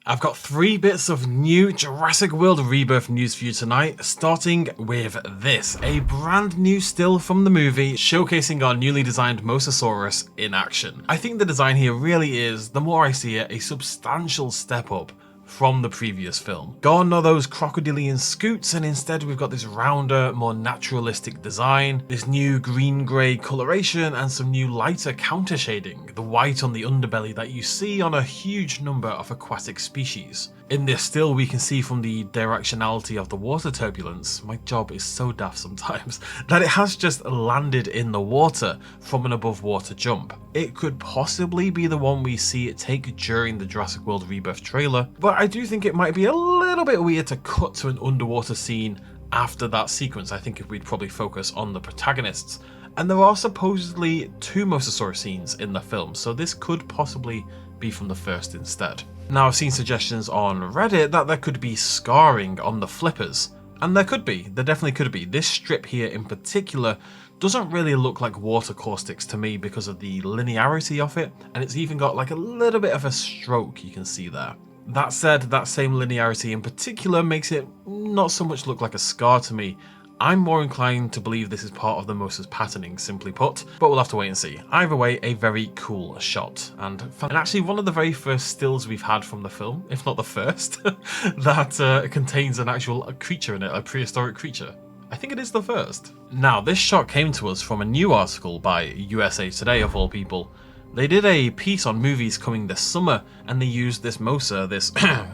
I've got 3 bits of new Jurassic World Rebirth news for you tonight, starting with this, a brand new still from the movie showcasing our newly designed Mosasaurus in action. I think the design here really is, the more I see it, a substantial step up from the previous film. Gone are those crocodilian scoots, and instead we've got this rounder, more naturalistic design, this new green-grey coloration and some new lighter counter shading, the white on the underbelly that you see on a huge number of aquatic species. In this still we can see from the directionality of the water turbulence, my job is so daft sometimes, that it has just landed in the water from an above water jump. It could possibly be the one we see it take during the Jurassic World Rebirth trailer, but I do think it might be a little bit weird to cut to an underwater scene after that sequence. I think if we'd probably focus on the protagonists. And there are supposedly 2 Mosasaurus scenes in the film, so this could possibly be from the first instead. Now I've seen suggestions on Reddit that there could be scarring on the flippers, and there definitely could be. This strip here in particular doesn't really look like water caustics to me because of the linearity of it, and it's even got like a little bit of a stroke you can see there. That said, that same linearity in particular makes it not so much look like a scar to me. I'm more inclined to believe this is part of the Mosa's patterning, simply put, but we'll have to wait and see. Either way, a very cool shot, and actually one of the very first stills we've had from the film, if not the first, that contains an actual creature in it, a prehistoric creature. I think it is the first. Now, this shot came to us from a new article by USA Today, of all people. They did a piece on movies coming this summer, and they used this Mosa, this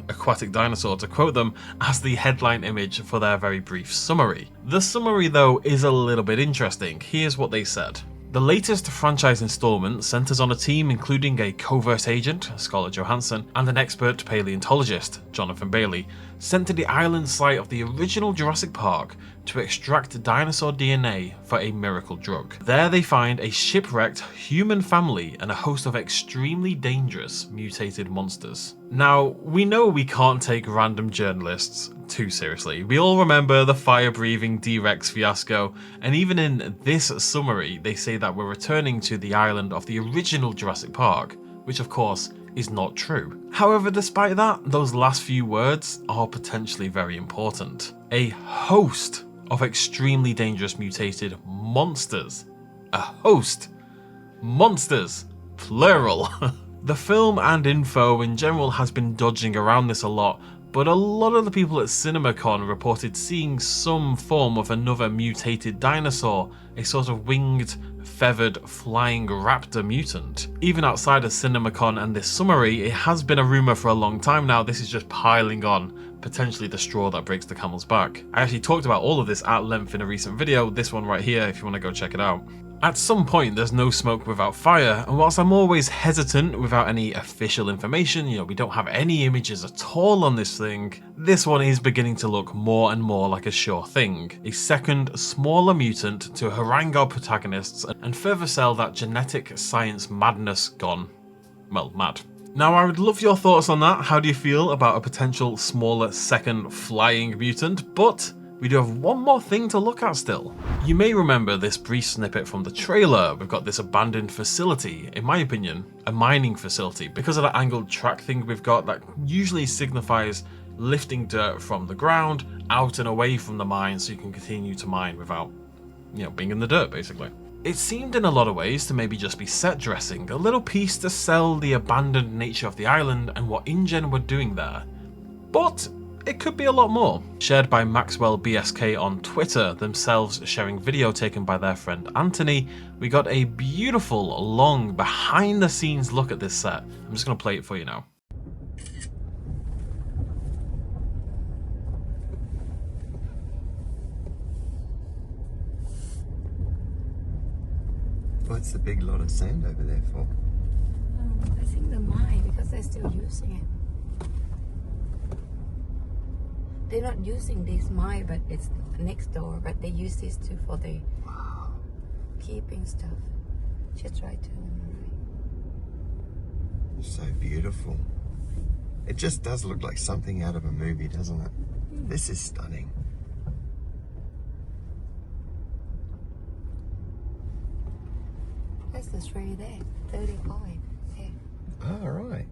aquatic dinosaur, to quote them, as the headline image for their very brief summary. The summary, though, is a little bit interesting. Here's what they said. The latest franchise installment centers on a team including a covert agent, Scarlett Johansson, and an expert paleontologist, Jonathan Bailey, sent to the island site of the original Jurassic Park to extract dinosaur DNA for a miracle drug. There they find a shipwrecked human family and a host of extremely dangerous mutated monsters. Now, we know we can't take random journalists too seriously. We all remember the fire-breathing D-Rex fiasco, and even in this summary they say that we're returning to the island of the original Jurassic Park, which of course is not true. However, despite that, those last few words are potentially very important. A host of extremely dangerous mutated monsters. A host. Monsters. Plural. The film and info in general has been dodging around this a lot, but a lot of the people at CinemaCon reported seeing some form of another mutated dinosaur, a sort of winged, feathered, flying raptor mutant. Even outside of CinemaCon and this summary, it has been a rumour for a long time now. This is just piling on, potentially the straw that breaks the camel's back. I actually talked about all of this at length in a recent video, this one right here if you want to go check it out. At some point, there's no smoke without fire, and whilst I'm always hesitant without any official information, we don't have any images at all on this thing, this one is beginning to look more and more like a sure thing. A second, smaller mutant to harangue our protagonists and further sell that genetic science madness gone, well, mad. Now, I would love your thoughts on that. How do you feel about a potential smaller second flying mutant? But we do have one more thing to look at still. You may remember this brief snippet from the trailer. We've got this abandoned facility, in my opinion, a mining facility. Because of that angled track thing we've got, that usually signifies lifting dirt from the ground out and away from the mine so you can continue to mine without, being in the dirt, basically. It seemed in a lot of ways to maybe just be set dressing, a little piece to sell the abandoned nature of the island and what InGen were doing there. But it could be a lot more. Shared by Maxwell BSK on Twitter, themselves sharing video taken by their friend Anthony, we got a beautiful, long, behind the scenes look at this set. I'm just going to play it for you now. What's the big lot of sand over there for? I think the mine, because they're still using it. They're not using this mine, but it's next door, but they use this too for the keeping stuff. Just right to the right. So beautiful. It just does look like something out of a movie, doesn't it? This is stunning. That's the tree there, 35. There. Oh, right.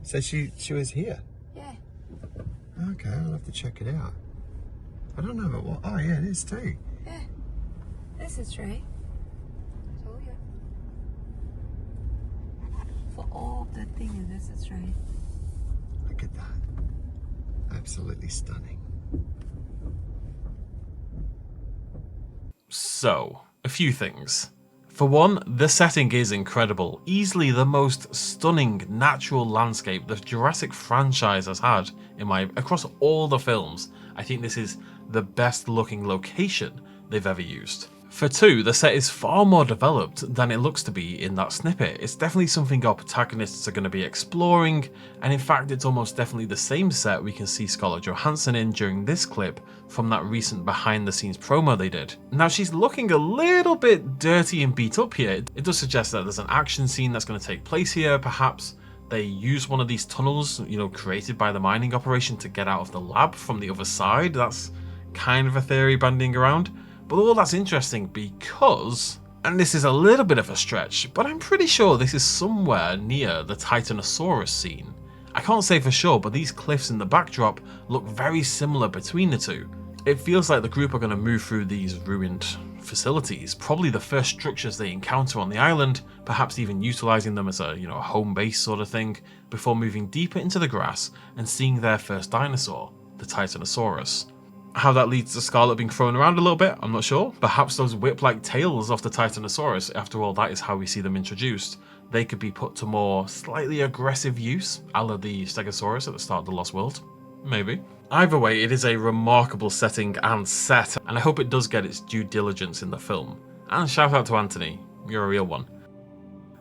So she was here. Yeah. Okay, I'll have to check it out. I don't know about what. Oh yeah, it is too. Yeah, this is right. I told you. For all the things, this is right. Look at that. Absolutely stunning. So, a few things. For one, the setting is incredible, easily the most stunning natural landscape the Jurassic franchise has had across all the films. I think this is the best looking location they've ever used. For two, the set is far more developed than it looks to be in that snippet. It's definitely something our protagonists are going to be exploring, and in fact it's almost definitely the same set we can see Scarlett Johansson in during this clip from that recent behind the scenes promo they did. Now she's looking a little bit dirty and beat up here. It does suggest that there's an action scene that's going to take place here. Perhaps they use one of these tunnels, created by the mining operation to get out of the lab from the other side. That's kind of a theory bandying around. But all that's interesting because, and this is a little bit of a stretch, but I'm pretty sure this is somewhere near the Titanosaurus scene. I can't say for sure, but these cliffs in the backdrop look very similar between the two. It feels like the group are going to move through these ruined facilities, probably the first structures they encounter on the island, perhaps even utilizing them as a home base sort of thing, before moving deeper into the grass and seeing their first dinosaur, the Titanosaurus. How that leads to Scarlett being thrown around a little bit, I'm not sure. Perhaps those whip-like tails off the Titanosaurus, after all that is how we see them introduced, they could be put to more slightly aggressive use, a la the Stegosaurus at the start of The Lost World. Maybe. Either way, it is a remarkable setting and set, and I hope it does get its due diligence in the film. And shout out to Anthony, you're a real one.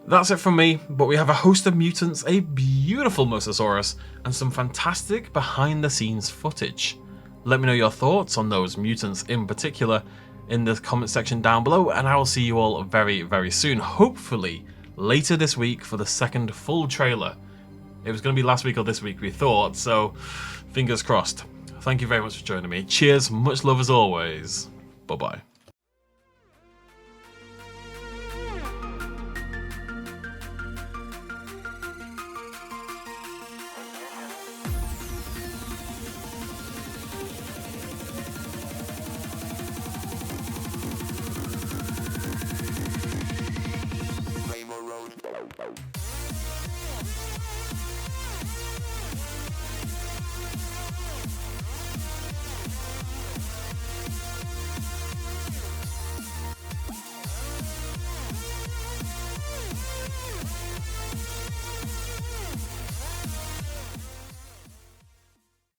That's it from me, but we have a host of mutants, a beautiful Mosasaurus, and some fantastic behind-the-scenes footage. Let me know your thoughts on those mutants in particular in the comment section down below, and I will see you all very, very soon. Hopefully later this week for the second full trailer. It was going to be last week or this week we thought, so fingers crossed. Thank you very much for joining me. Cheers, much love as always. Bye bye.